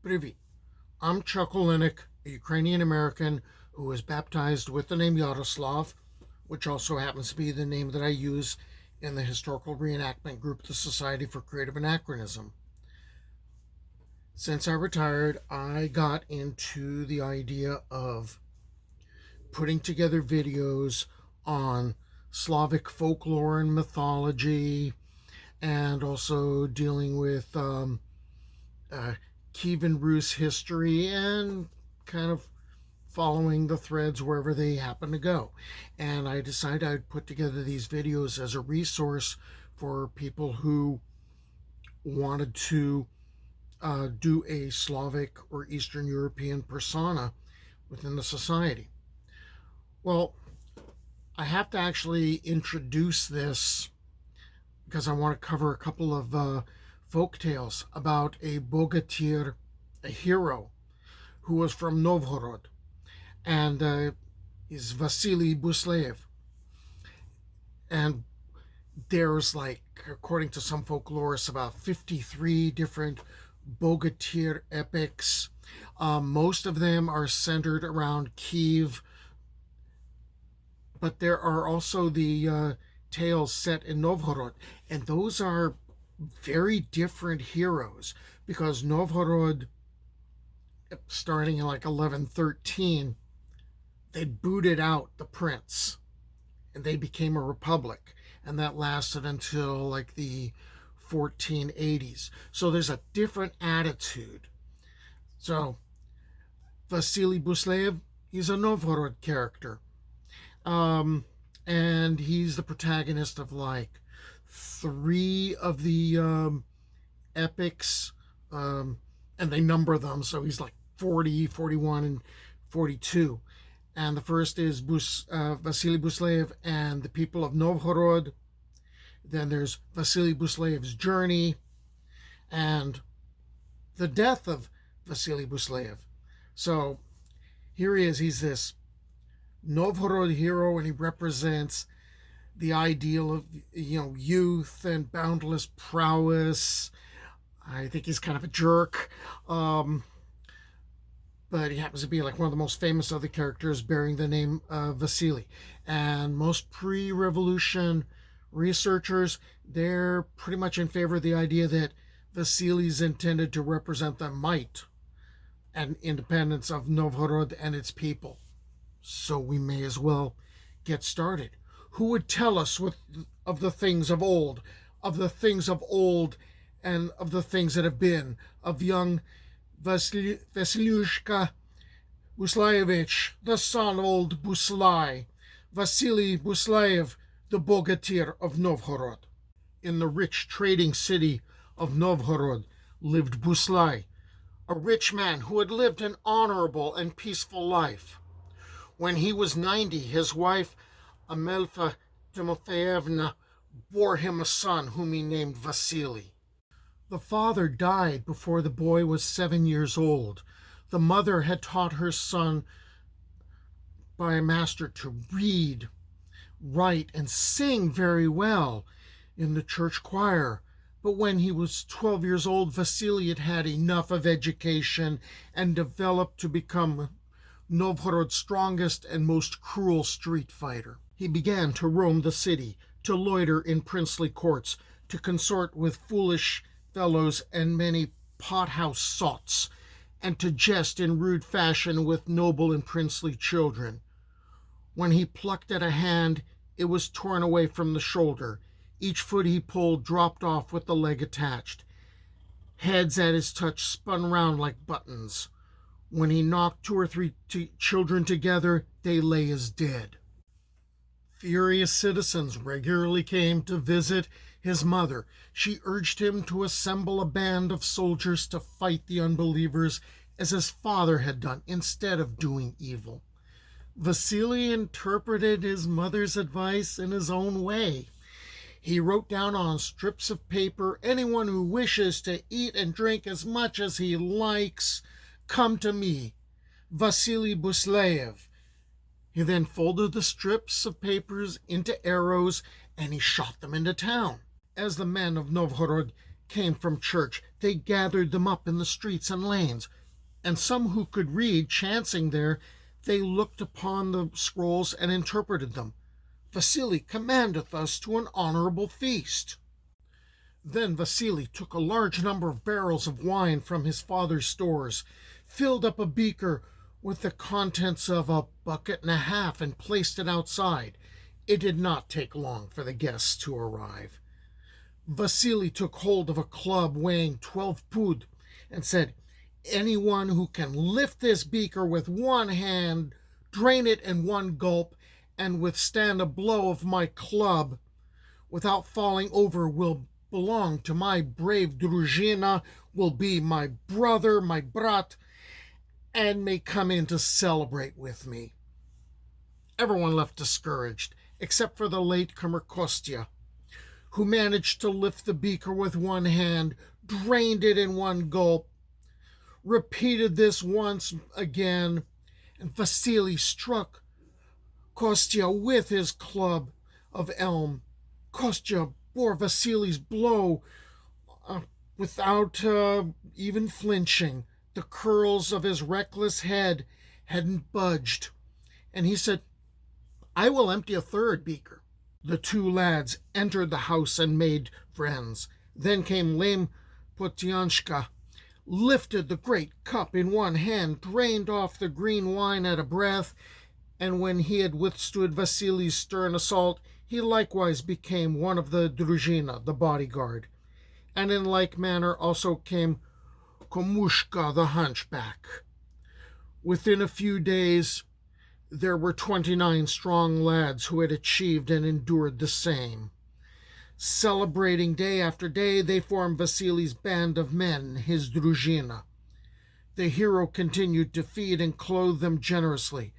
Привет. I'm Chuck Olenek, a Ukrainian-American who was baptized with the name Yaroslav, which also happens to be the name that I use in the historical reenactment group, the Society for Creative Anachronism. Since I retired, I got into the idea of putting together videos on Slavic folklore and mythology, and also dealing with Kievan Rus history and kind of following the threads wherever they happen to go. And I decided I'd put together these videos as a resource for people who wanted to do a Slavic or Eastern European persona within the society. Well, I have to actually introduce this because I want to cover a couple of folk tales about a Bogatyr, a hero who was from Novgorod, and is Vasily Buslaev. And there's, like, according to some folklorists, about 53 different Bogatyr epics. Most of them are centered around Kiev, but there are also the tales set in Novgorod, and those are very different heroes, because Novgorod, starting in like 1113, they booted out the prince and they became a republic, and that lasted until like the 1480s. So there's a different attitude. So Vasily Buslaev, he's a Novgorod character, and he's the protagonist of like 3 of the epics, and they number them, so he's like 40, 41, and 42. And the first is Vasily Buslaev and the people of Novgorod. Then there's Vasily Buslaev's journey and the death of Vasily Buslaev. So here he is. He's this Novgorod hero, and he represents the ideal of, youth and boundless prowess. I think he's kind of a jerk, but he happens to be like one of the most famous other characters bearing the name Vasily. And most pre-revolution researchers, they're pretty much in favor of the idea that Vasily's intended to represent the might and independence of Novgorod and its people. So we may as well get started. Who would tell us of the things of old, and of the things that have been, of young Vasilyushka Buslaevich, the son of old Buslai, Vasily Buslaev, the Bogatyr of Novgorod. In the rich trading city of Novgorod lived Buslai, a rich man who had lived an honorable and peaceful life. When he was 90, his wife, Amelfa Timofeyevna, bore him a son whom he named Vasily. The father died before the boy was 7 years old. The mother had taught her son by a master to read, write, and sing very well in the church choir. But when he was 12 years old, Vasily had had enough of education and developed to become Novgorod's strongest and most cruel street fighter. He began to roam the city, to loiter in princely courts, to consort with foolish fellows and many pothouse sots, and to jest in rude fashion with noble and princely children. When he plucked at a hand, it was torn away from the shoulder. Each foot he pulled dropped off with the leg attached. Heads at his touch spun round like buttons. When he knocked 2 or 3 children together, they lay as dead. Furious citizens regularly came to visit his mother. She urged him to assemble a band of soldiers to fight the unbelievers as his father had done, instead of doing evil. Vasily interpreted his mother's advice in his own way. He wrote down on strips of paper, "Anyone who wishes to eat and drink as much as he likes, come to me, Vasily Buslaev." He then folded the strips of papers into arrows, and he shot them into town. As the men of Novgorod came from church, They gathered them up in the streets and lanes, and some who could read, chancing there, they looked upon the scrolls and interpreted them. Vasily commandeth us to an honorable feast. Then Vasily took a large number of barrels of wine from his father's stores, filled up a beaker with the contents of a bucket and a half, and placed it outside. It did not take long for the guests to arrive. Vasily took hold of a club weighing 12 pud and said, "Anyone who can lift this beaker with one hand, drain it in one gulp, and withstand a blow of my club without falling over will belong to my brave druzhina, will be my brother, my brat, and may come in to celebrate with me." Everyone left discouraged, except for the latecomer Kostya, who managed to lift the beaker with one hand, drained it in one gulp, repeated this once again, and Vasily struck Kostya with his club of elm. Kostya bore Vasily's blow without even flinching. The curls of his reckless head hadn't budged, and he said, "I will empty a third beaker." The two lads entered the house and made friends. Then came lame Potyanshka, lifted the great cup in one hand, drained off the green wine at a breath, and when he had withstood Vasily's stern assault, he likewise became one of the druzhina, the bodyguard. And in like manner also came Komushka the hunchback. Within a few days there were 29 strong lads who had achieved and endured the same. Celebrating day after day, they formed Vasily's band of men, his druzhina. The hero continued to feed and clothe them generously.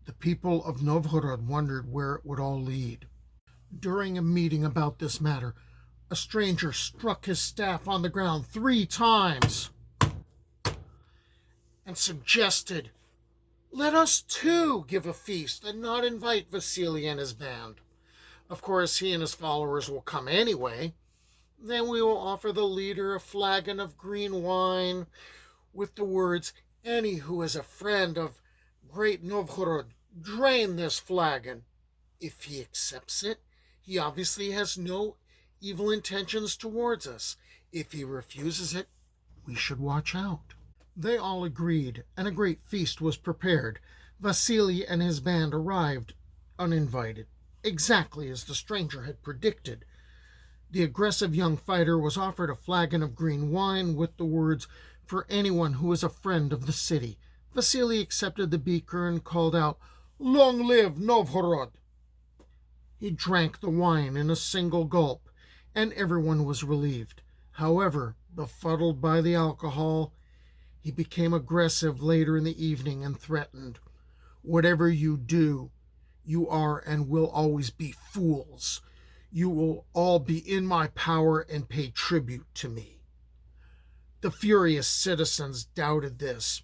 The people of Novgorod wondered where it would all lead. During a meeting about this matter, a stranger struck his staff on the ground 3 times and suggested, "Let us too give a feast and not invite Vasily and his band. Of course, he and his followers will come anyway. Then we will offer the leader a flagon of green wine with the words, 'Any who is a friend of great Novgorod, drain this flagon.' If he accepts it, he obviously has no evil intentions towards us. If he refuses it, we should watch out." They all agreed, and a great feast was prepared. Vasily and his band arrived uninvited, exactly as the stranger had predicted. The aggressive young fighter was offered a flagon of green wine with the words, "For anyone who is a friend of the city." Vasily accepted the beaker and called out, "Long live Novgorod!" He drank the wine in a single gulp, and everyone was relieved. However, befuddled by the alcohol, he became aggressive later in the evening and threatened, "Whatever you do, you are and will always be fools. You will all be in my power and pay tribute to me." The furious citizens doubted this.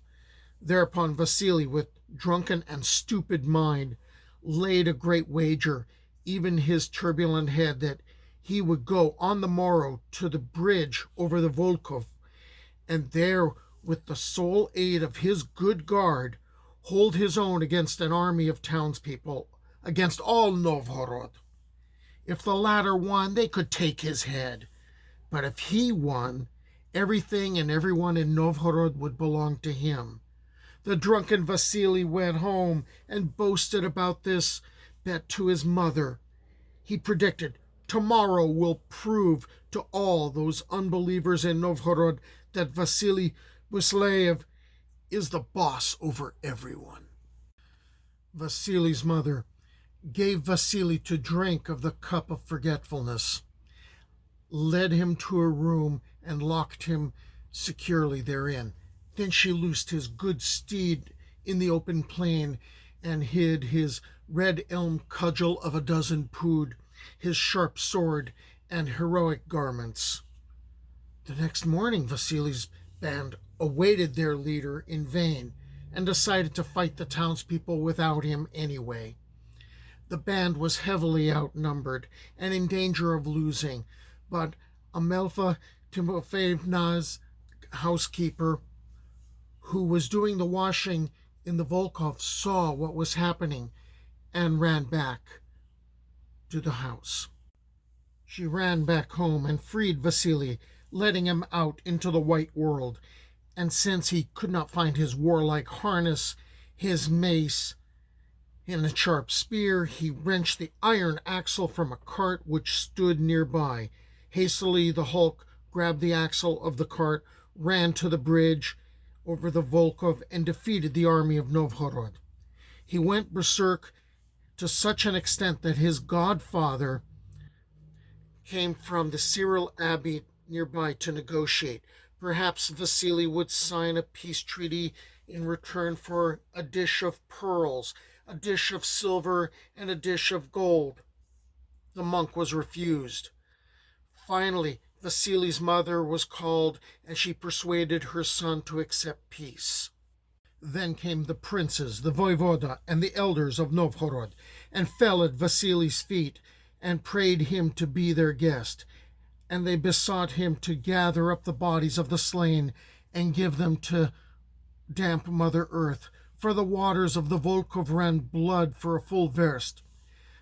Thereupon Vasily, with drunken and stupid mind, laid a great wager, even his turbulent head, that he would go on the morrow to the bridge over the Volkhov, and there, with the sole aid of his good guard, hold his own against an army of townspeople, against all Novgorod. If the latter won, they could take his head. But if he won, everything and everyone in Novgorod would belong to him. The drunken Vasily went home and boasted about this bet to his mother. He predicted, "Tomorrow will prove to all those unbelievers in Novgorod that Vasily Buslaev is the boss over everyone." Vasily's mother gave Vasily to drink of the cup of forgetfulness, led him to a room, and locked him securely therein. Then she loosed his good steed in the open plain and hid his red elm cudgel of 12 pud, his sharp sword, and heroic garments. The next morning Vasily's band awaited their leader in vain and decided to fight the townspeople without him anyway. The band was heavily outnumbered and in danger of losing, but Amelfa Timofeevna's housekeeper, who was doing the washing in the Volkov, saw what was happening and ran back to the house. She ran back home and freed Vasily, letting him out into the white world. And since he could not find his warlike harness, his mace, and a sharp spear, he wrenched the iron axle from a cart which stood nearby. Hastily the Hulk grabbed the axle of the cart, ran to the bridge over the Volkov, and defeated the army of Novgorod. He went berserk to such an extent that his godfather came from the Cyril Abbey nearby to negotiate. Perhaps Vasily would sign a peace treaty in return for a dish of pearls, a dish of silver, and a dish of gold. The monk was refused. Finally, Vasily's mother was called, and she persuaded her son to accept peace. Then came the princes, the voivoda, and the elders of Novgorod, and fell at Vasily's feet, and prayed him to be their guest. And they besought him to gather up the bodies of the slain, and give them to damp Mother Earth, for the waters of the Volkov ran blood for a full verst.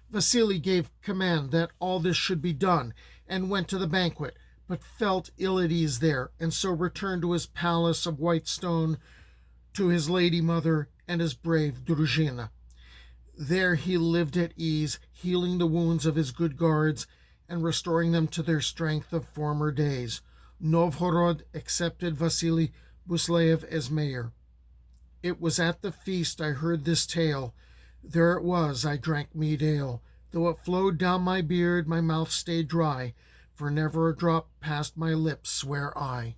Vasily gave command that all this should be done, and went to the banquet, but felt ill at ease there, and so returned to his palace of white stone, to his lady mother and his brave Druzhina. There he lived at ease, healing the wounds of his good guards, and restoring them to their strength of former days. Novgorod accepted Vasily Buslaev as mayor. It was at the feast I heard this tale. There it was, I drank mead ale. Though it flowed down my beard, my mouth stayed dry, for never a drop passed my lips, swear I.